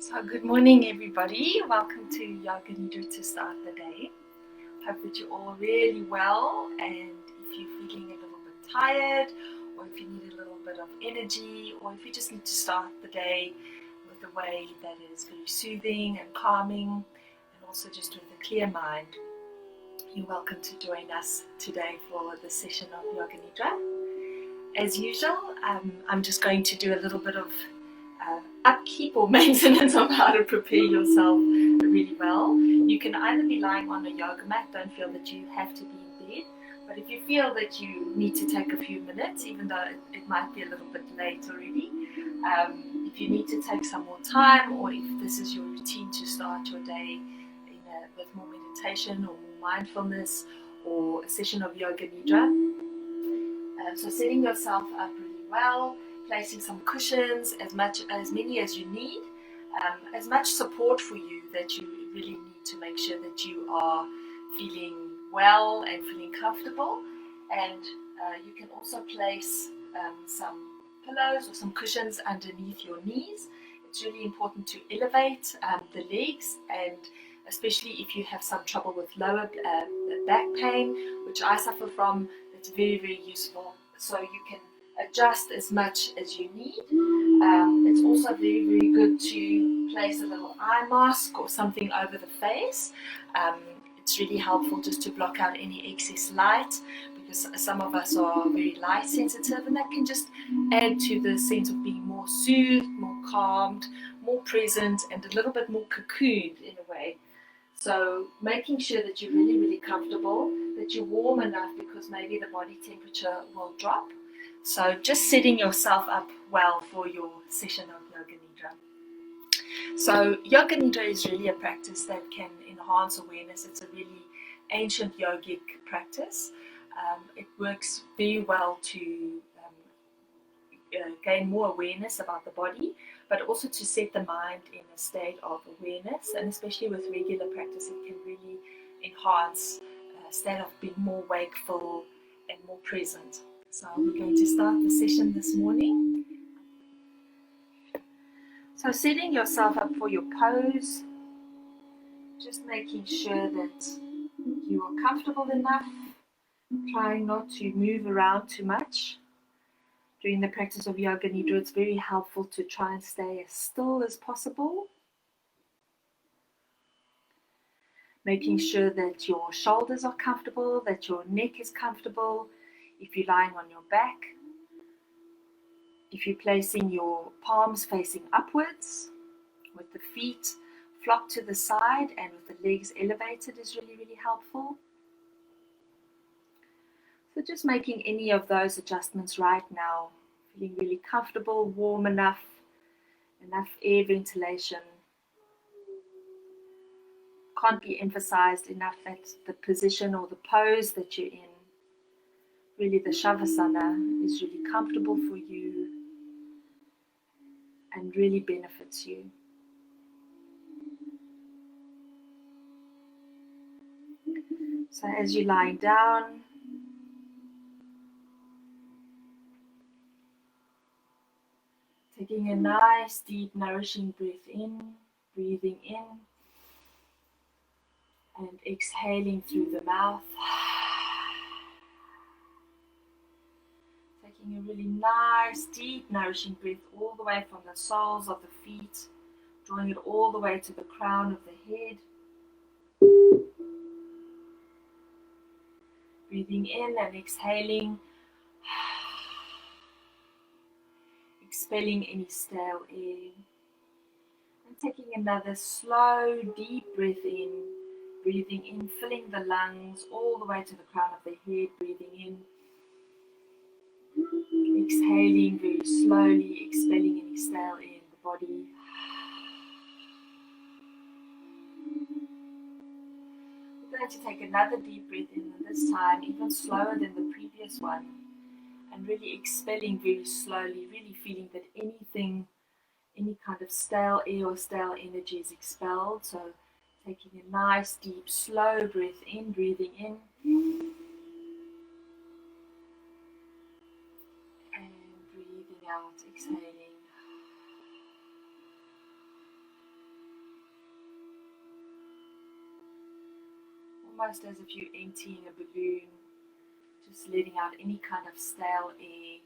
So good morning everybody, welcome to Yoga Nidra to start the day. Hope that you're all really well, and if you're feeling a little bit tired, or if you need a little bit of energy, or if you just need to start the day with a way that is very soothing and calming, and also just with a clear mind, you're welcome to join us today for the session of Yoga Nidra. As usual, I'm just going to do a little bit of upkeep or maintenance of how to prepare yourself really well. You can either be lying on a yoga mat, don't feel that you have to be in bed, but if you feel that you need to take a few minutes, even though it might be a little bit late already, if you need to take some more time, or if this is your routine to start your day with more meditation or more mindfulness or a session of Yoga Nidra. So setting yourself up really well, placing some cushions, as many as you need, as much support for you that you really need to make sure that you are feeling well and feeling comfortable. And you can also place some pillows or some cushions underneath your knees. It's really important to elevate the legs, and especially if you have some trouble with lower back pain, which I suffer from. It's very, very useful. So you can adjust as much as you need. It's also very, very good to place a little eye mask or something over the face. It's really helpful just to block out any excess light, because some of us are very light sensitive, and that can just add to the sense of being more soothed, more calmed, more present, and a little bit more cocooned in a way. So making sure that you're really, really comfortable, that you're warm enough, because maybe the body temperature will drop. So just setting yourself up well for your session of Yoga Nidra. So Yoga Nidra is really a practice that can enhance awareness. It's a really ancient yogic practice. It works very well to gain more awareness about the body, but also to set the mind in a state of awareness. And especially with regular practice, it can really enhance a state of being more wakeful and more present. So we're going to start the session this morning. So setting yourself up for your pose, just making sure that you are comfortable enough, trying not to move around too much. During the practice of Yoga Nidra, it's very helpful to try and stay as still as possible. Making sure that your shoulders are comfortable, that your neck is comfortable. If you're lying on your back, if you're placing your palms facing upwards, with the feet flopped to the side and with the legs elevated is really, really helpful. So just making any of those adjustments right now, feeling really comfortable, warm enough air ventilation. Can't be emphasized enough that the position or the pose that you're in, really the Shavasana, is really comfortable for you and really benefits you. So as you're lying down, taking a nice deep nourishing breath in, breathing in and exhaling through the mouth. Taking a really nice deep nourishing breath all the way from the soles of the feet, drawing it all the way to the crown of the head. Breathing in and exhaling, expelling any stale air. And taking another slow, deep breath in, breathing in, filling the lungs all the way to the crown of the head, breathing in. Exhaling very slowly, expelling any stale air in the body. We're going to take another deep breath in, and this time even slower than the previous one, and really expelling very slowly, really feeling that any kind of stale air or stale energy is expelled. So taking a nice deep slow breath in, breathing in, and breathing out, exhaling. almost as if you're emptying a balloon, just letting out any kind of stale air.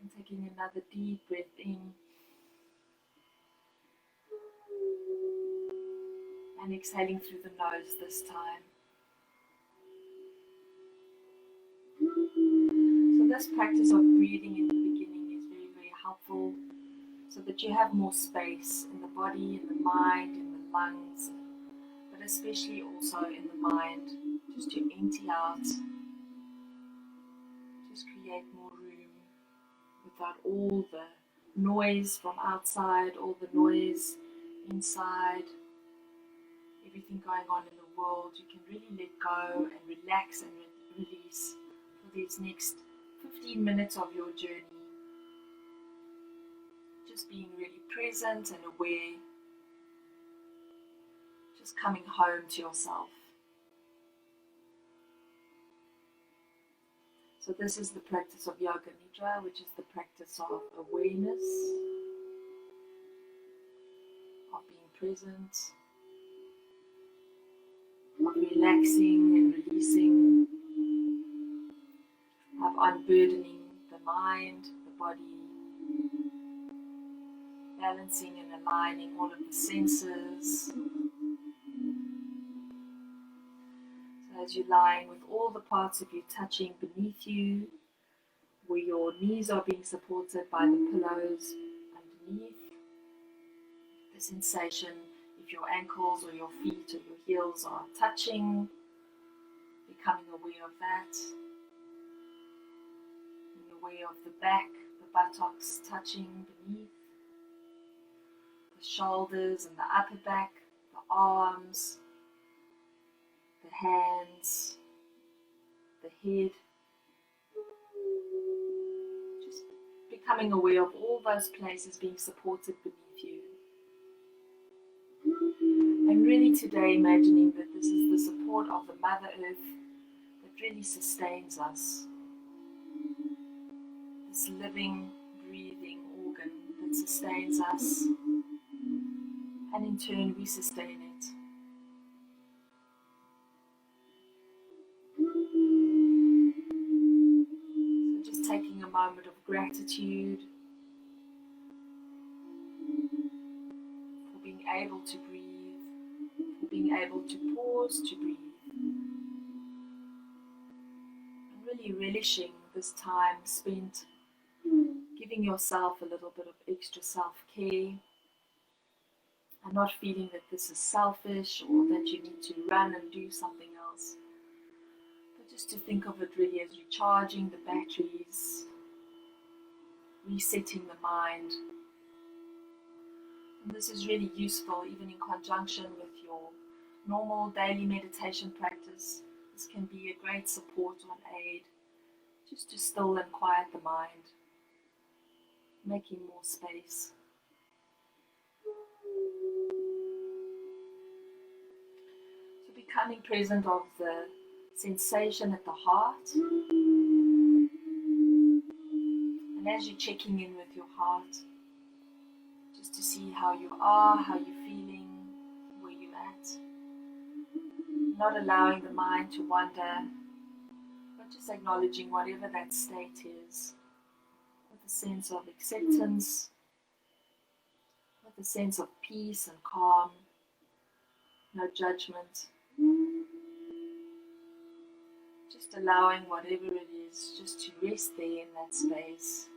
And taking another deep breath in. And exhaling through the nose this time. So this practice of breathing in the beginning is very, very helpful so that you have more space in the body, in the mind, in the lungs, but especially also in the mind, just to empty out, just create more room without all the noise from outside, all the noise inside, everything going on in the world. You can really let go and relax and release for these next 15 minutes of your journey. Just being really present and aware, just coming home to yourself. So this is the practice of Yoga Nidra, which is the practice of awareness, of being present, of relaxing and releasing, of unburdening the mind, the body, balancing and aligning all of the senses. So as you're lying with all the parts of you touching beneath you, where your knees are being supported by the pillows underneath, the sensation if your ankles or your feet or your heels are touching, becoming aware of that, being aware of the back, the buttocks touching beneath, the shoulders and the upper back, the arms, the hands, the head. Just becoming aware of all those places being supported beneath you. And really today imagining that this is the support of the Mother Earth that really sustains us. This living, breathing organ that sustains us, and in turn we sustain it. So just taking a moment of gratitude for being able to breathe, for being able to pause to breathe, and really relishing this time spent giving yourself a little bit of extra self-care, and not feeling that this is selfish or that you need to run and do something else, but just to think of it really as recharging the batteries, resetting the mind. And this is really useful even in conjunction with your normal daily meditation practice. This can be a great support or an aid just to still and quiet the mind, making more space. So becoming present of the sensation at the heart, and as you're checking in with your heart, just to see how you are, how you're feeling, where you're at, not allowing the mind to wander, but just acknowledging whatever that state is, with a sense of acceptance, with a sense of peace and calm, no judgment. Just allowing whatever it is just to rest there in that space,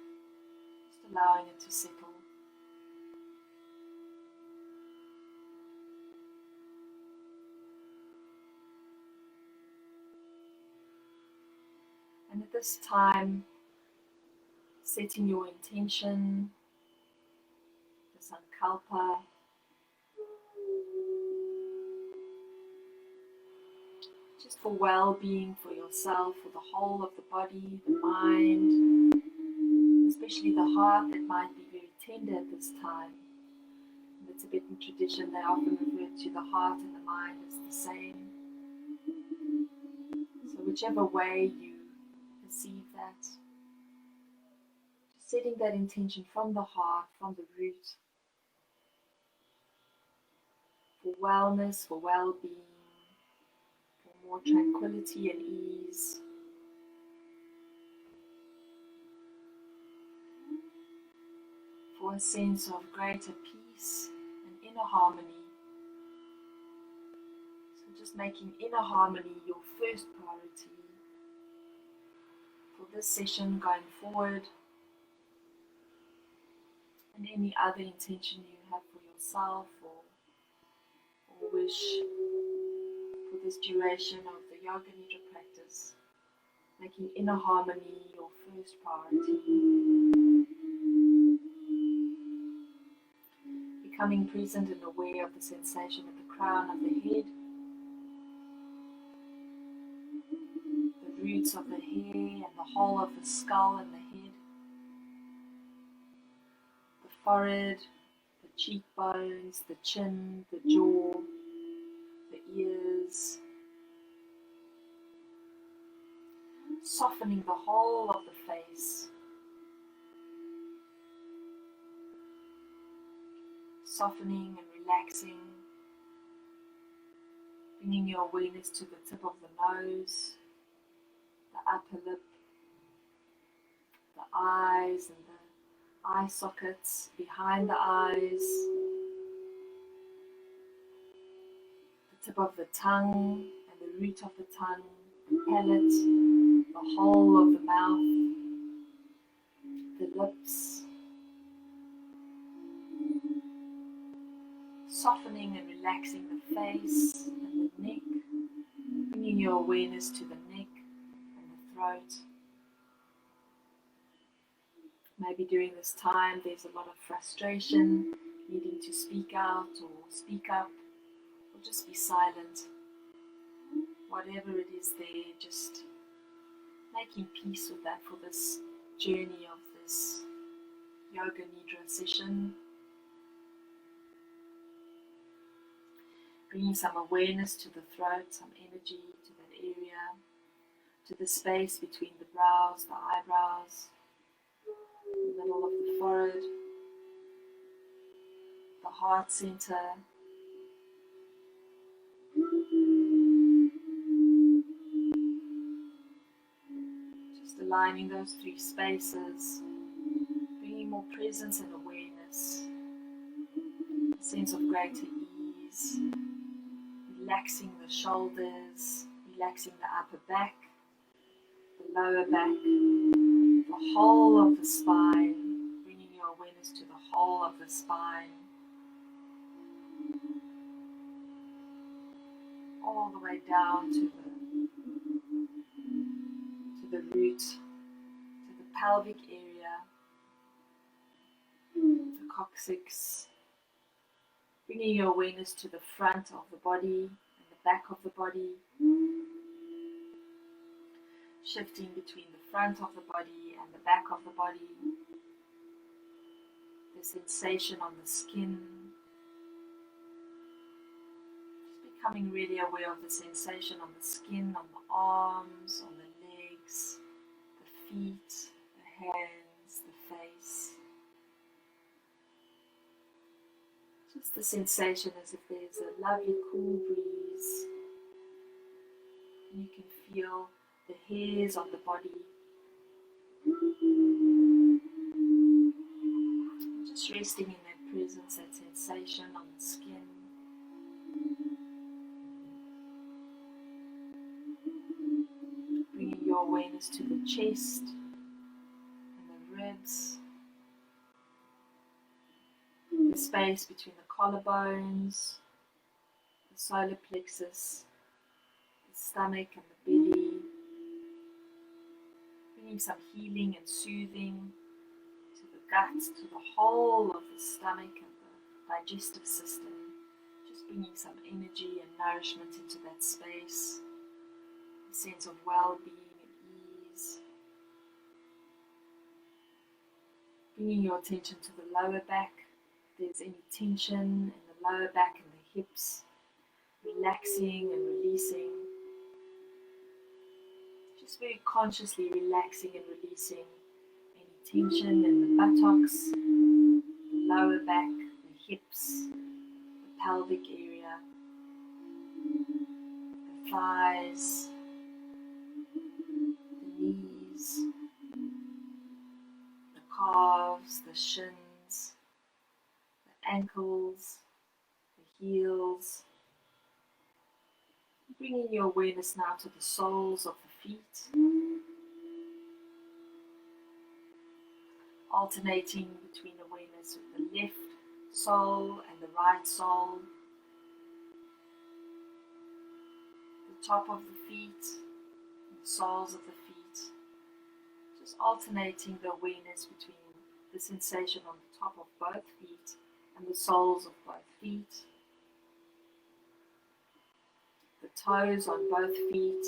just allowing it to settle. And at this time, setting your intention, the sankalpa, just for well-being for yourself, for the whole of the body, the mind, especially the heart that might be very tender at this time. In the Tibetan tradition, they often refer to the heart and the mind as the same. So whichever way you perceive that, just setting that intention from the heart, from the root, for wellness, for well-being, for more tranquility and ease. For a sense of greater peace and inner harmony. So just making inner harmony your first priority for this session going forward, and any other intention you have for yourself or wish for this duration of the Yoga Nidra practice. Making inner harmony your first priority. Becoming present and aware of the sensation at the crown of the head, the roots of the hair and the whole of the skull and the head, the forehead, the cheekbones, the chin, the jaw, the ears, softening the whole of the face, softening and relaxing, bringing your awareness to the tip of the nose, the upper lip, the eyes and the eye sockets behind the eyes, the tip of the tongue and the root of the tongue, the palate, the whole of the mouth, the lips, softening and relaxing the face and the neck, bringing your awareness to the neck and the throat. Maybe during this time there's a lot of frustration, needing to speak out or speak up, or just be silent. Whatever it is there, just making peace with that for this journey of this Yoga Nidra session. Bringing some awareness to the throat, some energy to that area, to the space between the brows, the eyebrows, the middle of the forehead, the heart center, just aligning those three spaces, bringing more presence and awareness, a sense of greater ease, relaxing the shoulders, relaxing the upper back, the lower back, the whole of the spine, bringing your awareness to the whole of the spine, all the way down to the root, to the pelvic area, the coccyx, bringing your awareness to the front of the body and the back of the body, shifting between the front of the body and the back of the body, the sensation on the skin, just becoming really aware of the sensation on the skin, on the arms, on the legs, the feet, the hands, the face. Just the sensation as if there's a lovely cool breeze, and you can feel the hairs on the body. Just resting in that presence, that sensation on the skin. Bringing your awareness to the chest and the ribs, the space between the collarbones, the solar plexus, the stomach and the belly. Bringing some healing and soothing to the gut, to the whole of the stomach and the digestive system. Just bringing some energy and nourishment into that space, a sense of well-being and ease. Bringing your attention to the lower back. If there's any tension in the lower back and the hips, relaxing and releasing. Just very consciously relaxing and releasing any tension in the buttocks, the lower back, the hips, the pelvic area, the thighs, the knees, the calves, the shins, the ankles, the heels. Bringing your awareness now to the soles of the feet, alternating between awareness with the left sole and the right sole, the top of the feet, and the soles of the feet, just alternating the awareness between the sensation on the top of both feet and the soles of both feet, the toes on both feet,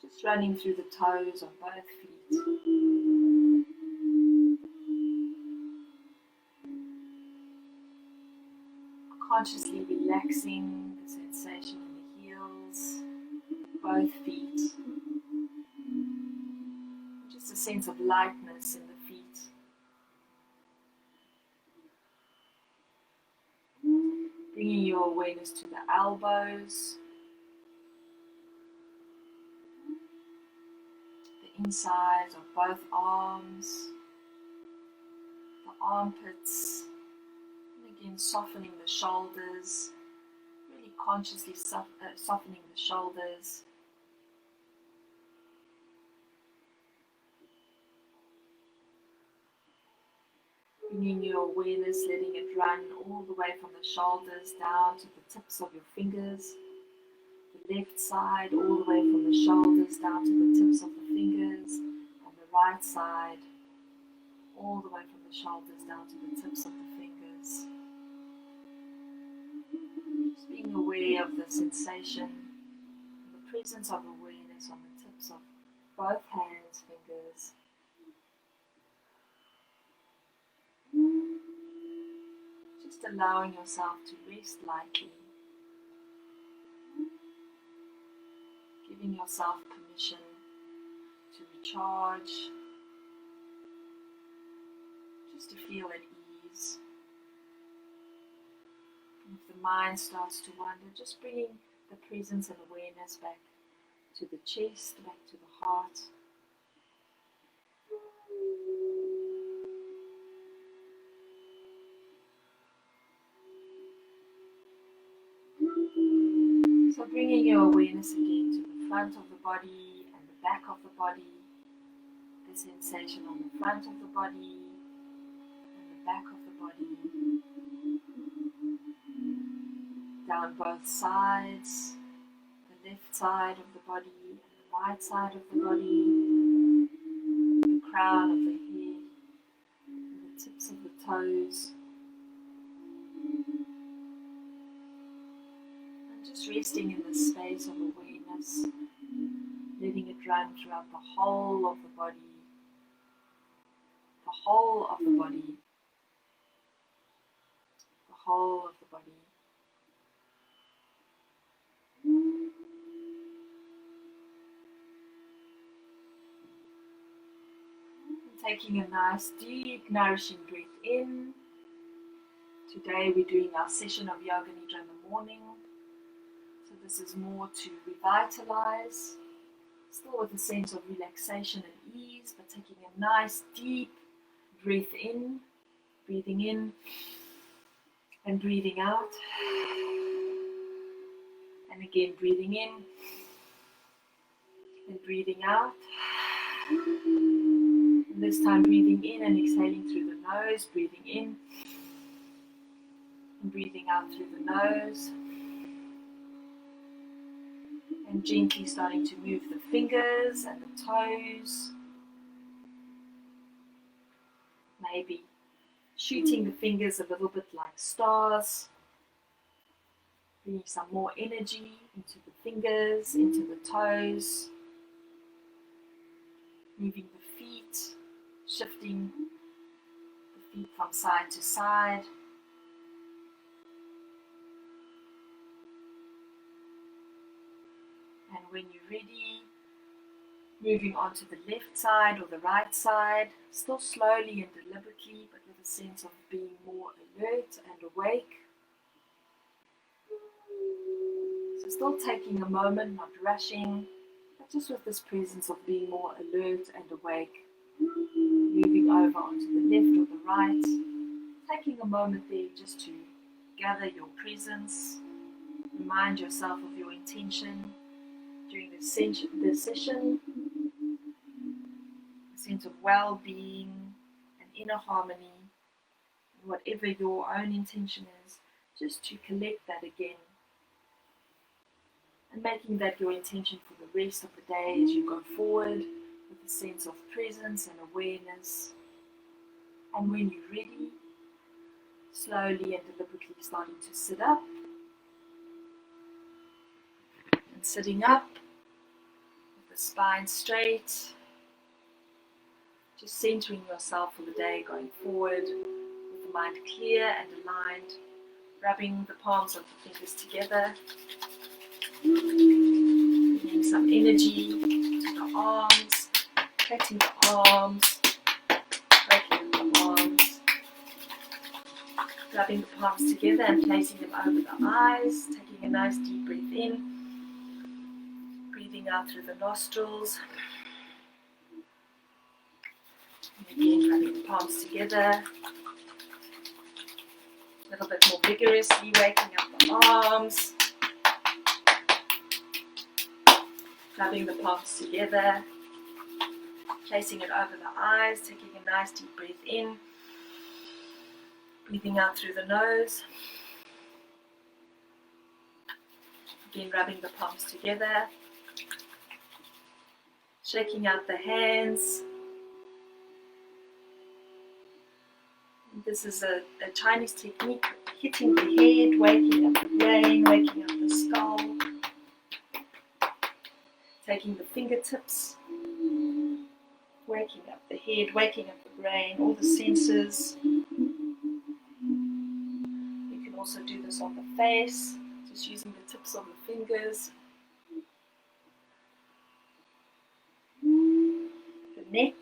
just running through the toes on both feet. Consciously relaxing the sensation in the heels, both feet. Just a sense of lightness in the feet. Bringing your awareness to the elbows, the insides of both arms, the armpits, and again softening the shoulders, really consciously softening the shoulders. Bringing your awareness, letting it run all the way from the shoulders down to the tips of your fingers. The left side all the way from the shoulders down to the tips of the fingers. And the right side all the way from the shoulders down to the tips of the fingers. Just being aware of the sensation, the presence of awareness on the tips of both hands, fingers. Just allowing yourself to rest lightly, giving yourself permission to recharge, just to feel at ease. And if the mind starts to wander, just bringing the presence and awareness back to the chest, back to the heart. So bringing your awareness again to the front of the body and the back of the body, the sensation on the front of the body and the back of the body, down both sides, the left side of the body and the right side of the body, the crown of the head, and the tips of the toes. Just resting in this space of awareness, letting it run throughout the whole of the body, the whole of the body, the whole of the body. And taking a nice, deep, nourishing breath in. Today we're doing our session of Yoga Nidra in the morning. So this is more to revitalize, still with a sense of relaxation and ease, but taking a nice deep breath in, breathing in and breathing out. And again breathing in and breathing out. And this time breathing in and exhaling through the nose, breathing in and breathing out through the nose. And gently starting to move the fingers and the toes. Maybe shooting the fingers a little bit like stars. Bringing some more energy into the fingers, into the toes. Moving the feet, shifting the feet from side to side. And when you're ready, moving on to the left side or the right side, still slowly and deliberately, but with a a sense of being more alert and awake. So still taking a moment, not rushing, but just with this presence of being more alert and awake. Moving over onto the left or the right. Taking a moment there just to gather your presence. Remind yourself of your intention during this session. A sense of well-being and inner harmony. And whatever your own intention is, just to collect that again. And making that your intention for the rest of the day as you go forward with a sense of presence and awareness. And when you're ready, slowly and deliberately starting to sit up. And sitting up with the spine straight. Just centering yourself for the day going forward with the mind clear and aligned. Rubbing the palms of the fingers together. Bringing some energy to the arms. Pressing the arms. Breaking the arms. Rubbing the palms together and placing them over the eyes. Taking a nice deep breath in. Breathing out through the nostrils. And again, rubbing the palms together. A little bit more vigorously, waking up the arms. Rubbing the palms together. Placing it over the eyes. Taking a nice deep breath in. Breathing out through the nose. Again, rubbing the palms together. Shaking out the hands. This is a Chinese technique, hitting the head, waking up the brain, waking up the skull. Taking the fingertips, waking up the head, waking up the brain, all the senses. You can also do this on the face, just using the tips of the fingers. The neck.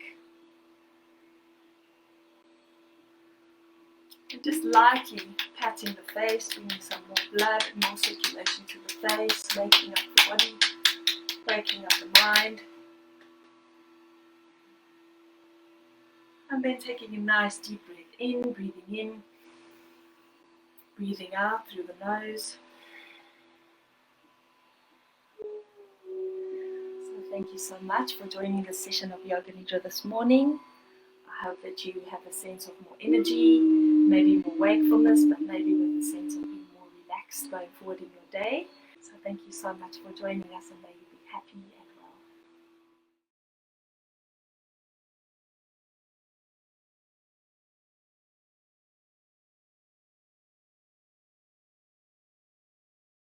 And just lightly patting the face, bringing some more blood and more circulation to the face, waking up the body, waking up the mind. And then taking a nice deep breath in, breathing out through the nose. So thank you so much for joining this session of Yoga Nidra this morning. I hope that you have a sense of more energy, maybe more wakefulness, but maybe with a sense of being more relaxed going forward in your day. So thank you so much for joining us, and may you be happy and